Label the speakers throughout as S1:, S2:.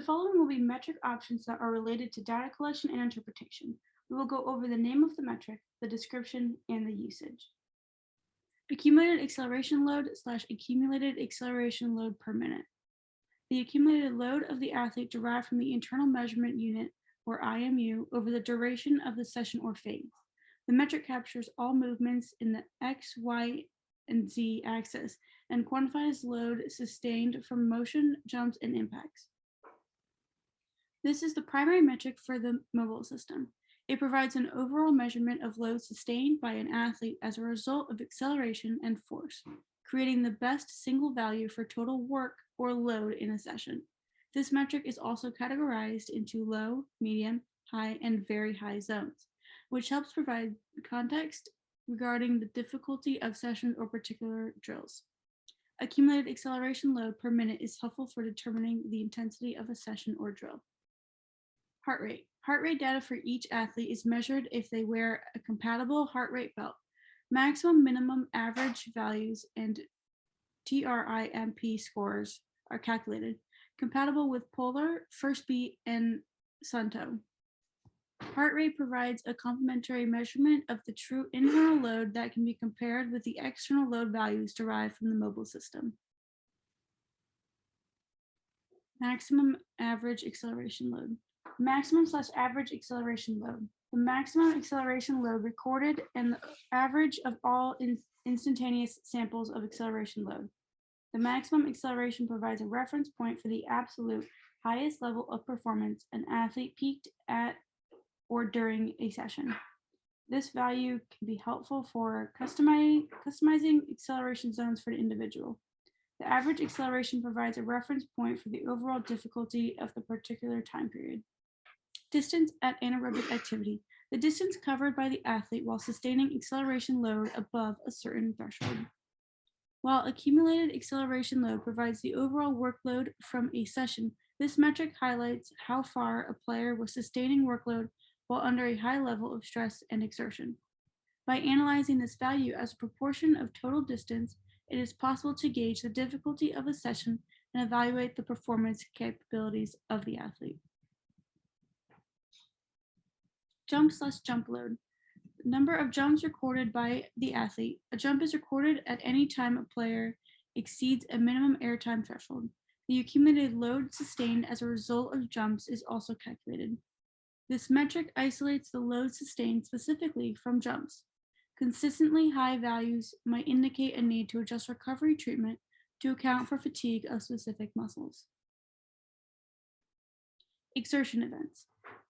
S1: following will be metric options that are related to data collection and interpretation. We will go over the name of the metric, the description, and the usage. Accumulated acceleration load / accumulated acceleration load per minute. The accumulated load of the athlete derived from the internal measurement unit, or IMU, over the duration of the session or phase. The metric captures all movements in the X, Y, and Z axis and quantifies load sustained from motion, jumps, and impacts. This is the primary metric for the mobile system. It provides an overall measurement of load sustained by an athlete as a result of acceleration and force, creating the best single value for total work or load in a session. This metric is also categorized into low, medium, high, and very high zones, which helps provide context regarding the difficulty of sessions or particular drills. Accumulated acceleration load per minute is helpful for determining the intensity of a session or drill. Heart rate. Heart rate data for each athlete is measured if they wear a compatible heart rate belt. Maximum, minimum, average values, and TRIMP scores are calculated, compatible with Polar, First Beat, and Sunto. Heart rate provides a complementary measurement of the true internal load that can be compared with the external load values derived from the mobile system. Maximum average acceleration load. Maximum / average acceleration load. The maximum acceleration load recorded and the average of all instantaneous samples of acceleration load. The maximum acceleration provides a reference point for the absolute highest level of performance an athlete peaked at or during a session. This value can be helpful for customizing acceleration zones for the individual. The average acceleration provides a reference point for the overall difficulty of the particular time period. Distance at anaerobic activity. The distance covered by the athlete while sustaining acceleration load above a certain threshold. While accumulated acceleration load provides the overall workload from a session, this metric highlights how far a player was sustaining workload while under a high level of stress and exertion. By analyzing this value as a proportion of total distance, it is possible to gauge the difficulty of a session and evaluate the performance capabilities of the athlete. Jump / jump load. The number of jumps recorded by the athlete. A jump is recorded at any time a player exceeds a minimum airtime threshold. The accumulated load sustained as a result of jumps is also calculated. This metric isolates the load sustained specifically from jumps. Consistently high values might indicate a need to adjust recovery treatment to account for fatigue of specific muscles. Exertion events.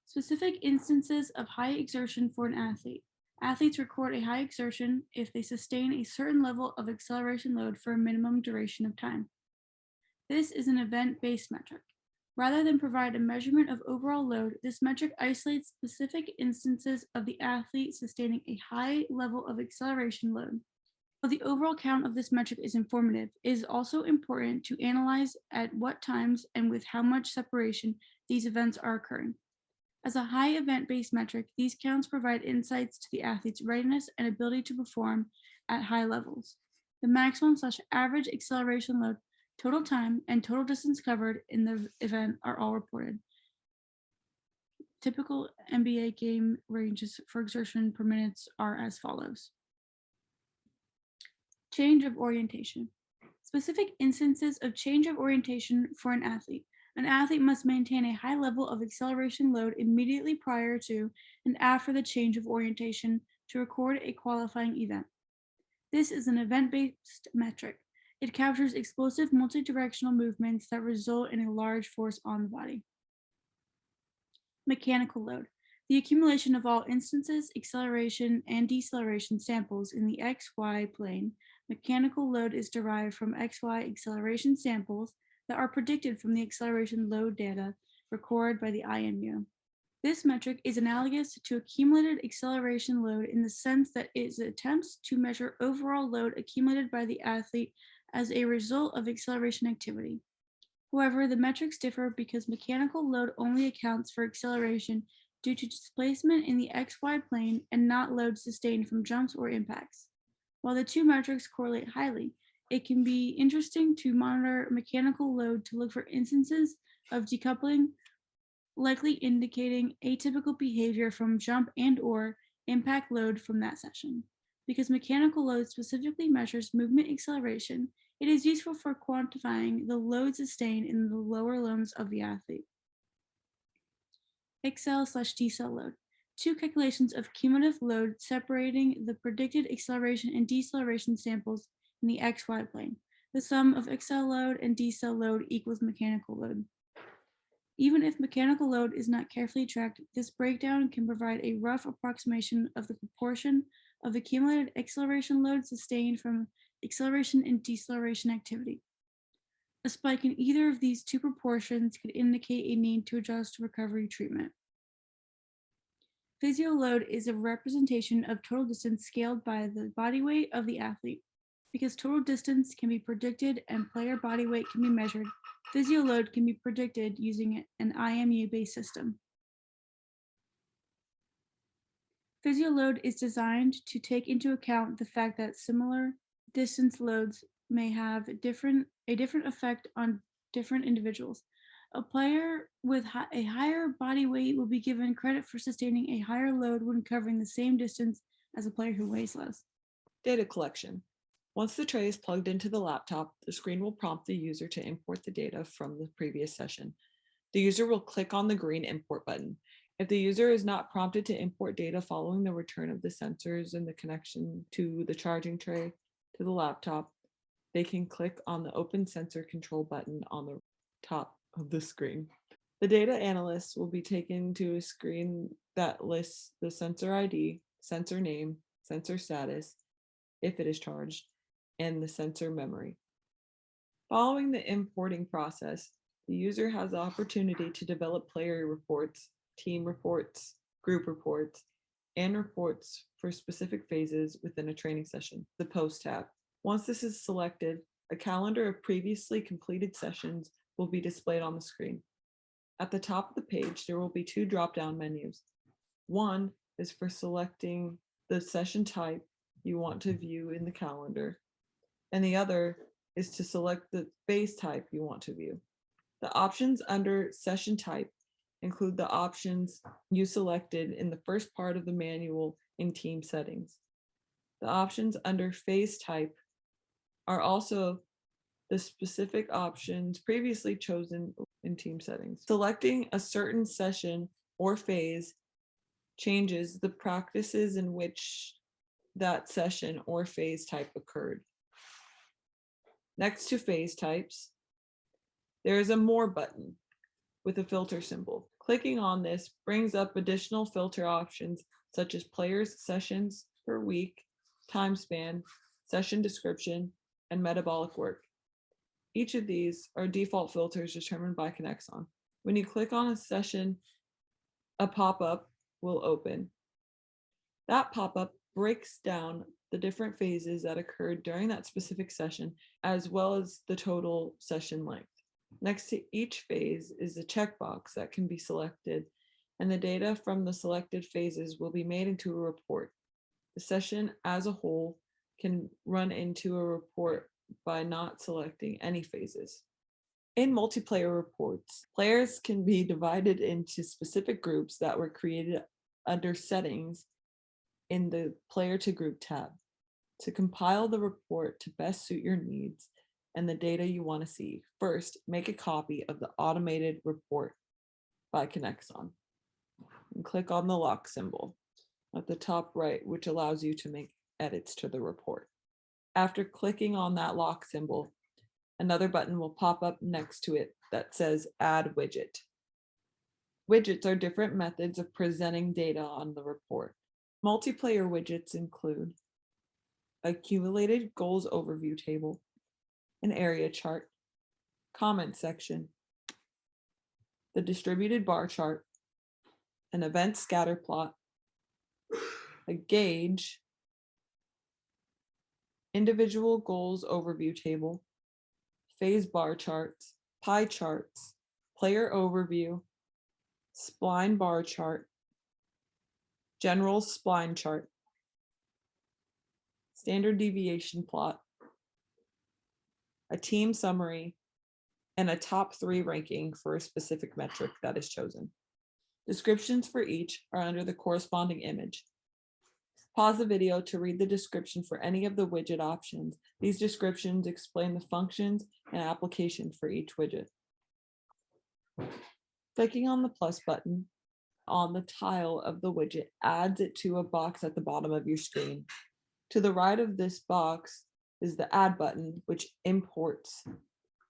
S1: Specific instances of high exertion for an athlete. Athletes record a high exertion if they sustain a certain level of acceleration load for a minimum duration of time. This is an event-based metric. Rather than provide a measurement of overall load, this metric isolates specific instances of the athlete sustaining a high level of acceleration load. While the overall count of this metric is informative, it is also important to analyze at what times and with how much separation these events are occurring. As a high event-based metric, these counts provide insights to the athlete's readiness and ability to perform at high levels. The maximum / average acceleration load, total time, and total distance covered in the event are all reported. Typical NBA game ranges for exertion per minutes are as follows. Change of orientation. Specific instances of change of orientation for an athlete. An athlete must maintain a high level of acceleration load immediately prior to and after the change of orientation to record a qualifying event. This is an event-based metric. It captures explosive multidirectional movements that result in a large force on the body. Mechanical load. The accumulation of all instances, acceleration, and deceleration samples in the XY plane. Mechanical load is derived from XY acceleration samples that are predicted from the acceleration load data recorded by the IMU. This metric is analogous to accumulated acceleration load in the sense that it attempts to measure overall load accumulated by the athlete as a result of acceleration activity. However, the metrics differ because mechanical load only accounts for acceleration due to displacement in the XY plane and not load sustained from jumps or impacts. While the two metrics correlate highly, it can be interesting to monitor mechanical load to look for instances of decoupling, likely indicating atypical behavior from jump and/or impact load from that session. Because mechanical load specifically measures movement acceleration, it is useful for quantifying the load sustained in the lower limbs of the athlete. Accel/decel load. Two calculations of cumulative load separating the predicted acceleration and deceleration samples in the XY plane. The sum of accel load and decel load equals mechanical load. Even if mechanical load is not carefully tracked, this breakdown can provide a rough approximation of the proportion of accumulated acceleration load sustained from acceleration and deceleration activity. A spike in either of these two proportions could indicate a need to adjust recovery treatment. Physio load is a representation of total distance scaled by the body weight of the athlete. Because total distance can be predicted and player body weight can be measured, physio load can be predicted using an IMU-based system. Physio load is designed to take into account the fact that similar distance loads may have a different effect on different individuals. A player with a higher body weight will be given credit for sustaining a higher load when covering the same distance as a player who weighs less.
S2: Data collection. Once the tray is plugged into the laptop, the screen will prompt the user to import the data from the previous session. The user will click on the green import button. If the user is not prompted to import data following the return of the sensors and the connection to the charging tray to the laptop, they can click on the Open Sensor Control button on the top of the screen. The data analyst will be taken to a screen that lists the sensor ID, sensor name, sensor status, if it is charged, and the sensor memory. Following the importing process, the user has the opportunity to develop player reports, team reports, group reports, and reports for specific phases within a training session, the Post tab. Once this is selected, a calendar of previously completed sessions will be displayed on the screen. At the top of the page, there will be two drop-down menus. One is for selecting the session type you want to view in the calendar, and the other is to select the phase type you want to view. The options under session type include the options you selected in the first part of the manual in team settings. The options under phase type are also the specific options previously chosen in team settings. Selecting a certain session or phase changes the practices in which that session or phase type occurred. Next to phase types, there is a More button with a filter symbol. Clicking on this brings up additional filter options such as players, sessions per week, time span, session description, and metabolic work. Each of these are default filters determined by Kinexon. When you click on a session, a pop-up will open. That pop-up breaks down the different phases that occurred during that specific session, as well as the total session length. Next to each phase is a checkbox that can be selected, and the data from the selected phases will be made into a report. The session as a whole can run into a report by not selecting any phases. In multiplayer reports, players can be divided into specific groups that were created under settings in the Player to Group tab. To compile the report to best suit your needs and the data you want to see, first, make a copy of the automated report by Kinexon and click on the lock symbol at the top right, which allows you to make edits to the report. After clicking on that lock symbol, another button will pop up next to it that says Add Widget. Widgets are different methods of presenting data on the report. Multiplayer widgets include accumulated goals overview table, an area chart, comment section, the distributed bar chart, an event scatter plot, a gauge, individual goals overview table, phase bar charts, pie charts, player overview, spline bar chart, general spline chart, standard deviation plot, a team summary, and a top 3 ranking for a specific metric that is chosen. Descriptions for each are under the corresponding image. Pause the video to read the description for any of the widget options. These descriptions explain the functions and application for each widget. Clicking on the plus button on the tile of the widget adds it to a box at the bottom of your screen. To the right of this box is the add button, which imports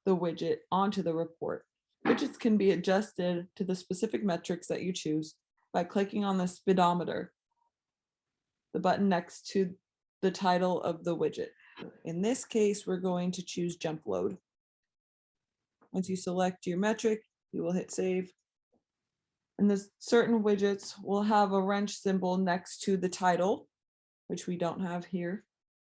S2: the widget onto the report. Widgets can be adjusted to the specific metrics that you choose by clicking on the speedometer, the button next to the title of the widget. In this case, we're going to choose jump load. Once you select your metric, you will hit save. And the certain widgets will have a wrench symbol next to the title, which we don't have here.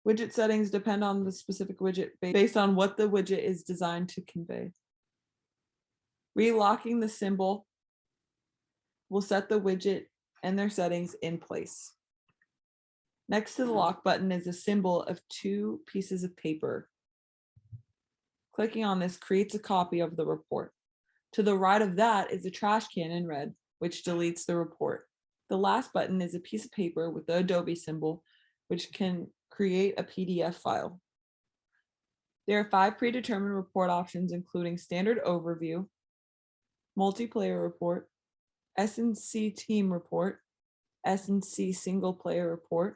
S2: Widget settings depend on the specific widget based on what the widget is designed to convey. Relocking the symbol will set the widget and their settings in place. Next to the lock button is a symbol of 2 pieces of paper. Clicking on this creates a copy of the report. To the right of that is a trash can in red, which deletes the report. The last button is a piece of paper with the Adobe symbol, which can create a PDF file. There are 5 predetermined report options, including standard overview, multiplayer report, S&C team report, S&C single player report,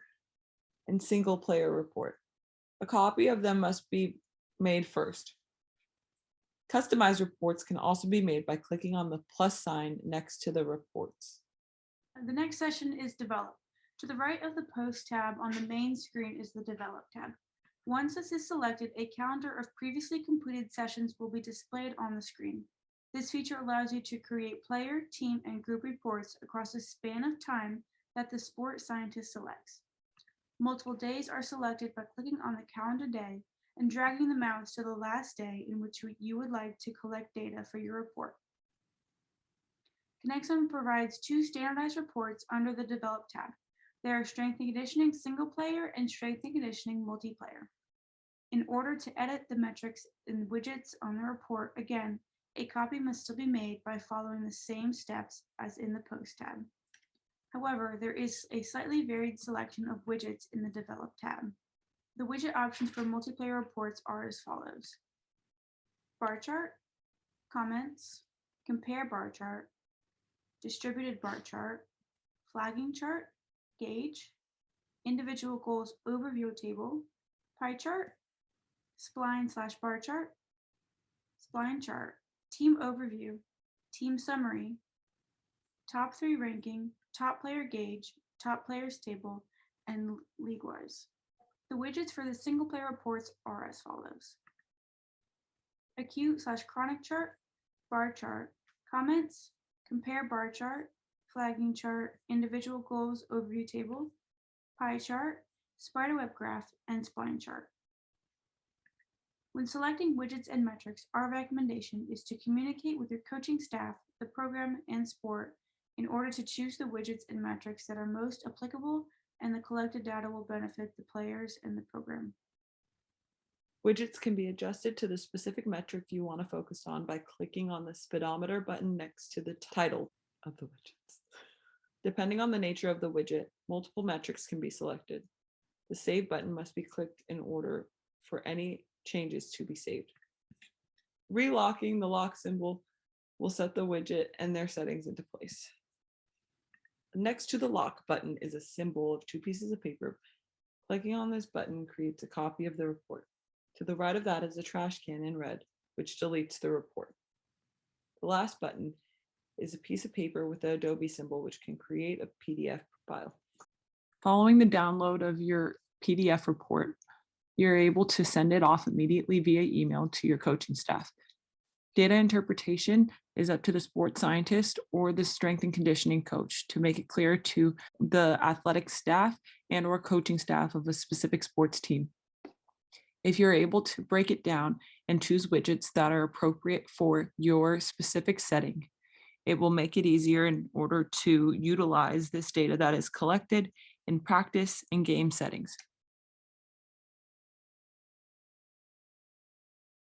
S2: and single player report. A copy of them must be made first. Customized reports can also be made by clicking on the plus sign next to the reports.
S1: The next session is Develop. To the right of the Post tab on the main screen is the Develop tab. Once this is selected, a calendar of previously completed sessions will be displayed on the screen. This feature allows you to create player, team, and group reports across a span of time that the sport scientist selects. Multiple days are selected by clicking on the calendar day and dragging the mouse to the last day in which you would like to collect data for your report. Kinexon provides 2 standardized reports under the Develop tab. There are Strength and Conditioning single player and Strength and Conditioning multiplayer. In order to edit the metrics and widgets on the report, again, a copy must still be made by following the same steps as in the Post tab. However, there is a slightly varied selection of widgets in the Develop tab. The widget options for multiplayer reports are as follows: bar chart, comments, compare bar chart, distributed bar chart, flagging chart, gauge, individual goals overview table, pie chart, spline/bar chart, spline chart, team overview, team summary, top 3 ranking, top player gauge, top players table, and league-wise. The widgets for the single player reports are as follows: acute/chronic chart, bar chart, comments, compare bar chart, flagging chart, individual goals overview table, pie chart, spiderweb graph, and spline chart. When selecting widgets and metrics, our recommendation is to communicate with your coaching staff, the program, and sport in order to choose the widgets and metrics that are most applicable, and the collected data will benefit the players and the program.
S2: Widgets can be adjusted to the specific metric you want to focus on by clicking on the speedometer button next to the title of the widgets. Depending on the nature of the widget, multiple metrics can be selected. The Save button must be clicked in order for any changes to be saved. Relocking the lock symbol will set the widget and their settings into place. Next to the lock button is a symbol of 2 pieces of paper. Clicking on this button creates a copy of the report. To the right of that is a trash can in red, which deletes the report. The last button is a piece of paper with the Adobe symbol, which can create a PDF file. Following the download of your PDF report, you're able to send it off immediately via email to your coaching staff. Data interpretation is up to the sports scientist or the strength and conditioning coach to make it clear to the athletic staff and or coaching staff of a specific sports team. If you're able to break it down and choose widgets that are appropriate for your specific setting, it will make it easier in order to utilize this data that is collected in practice and game settings.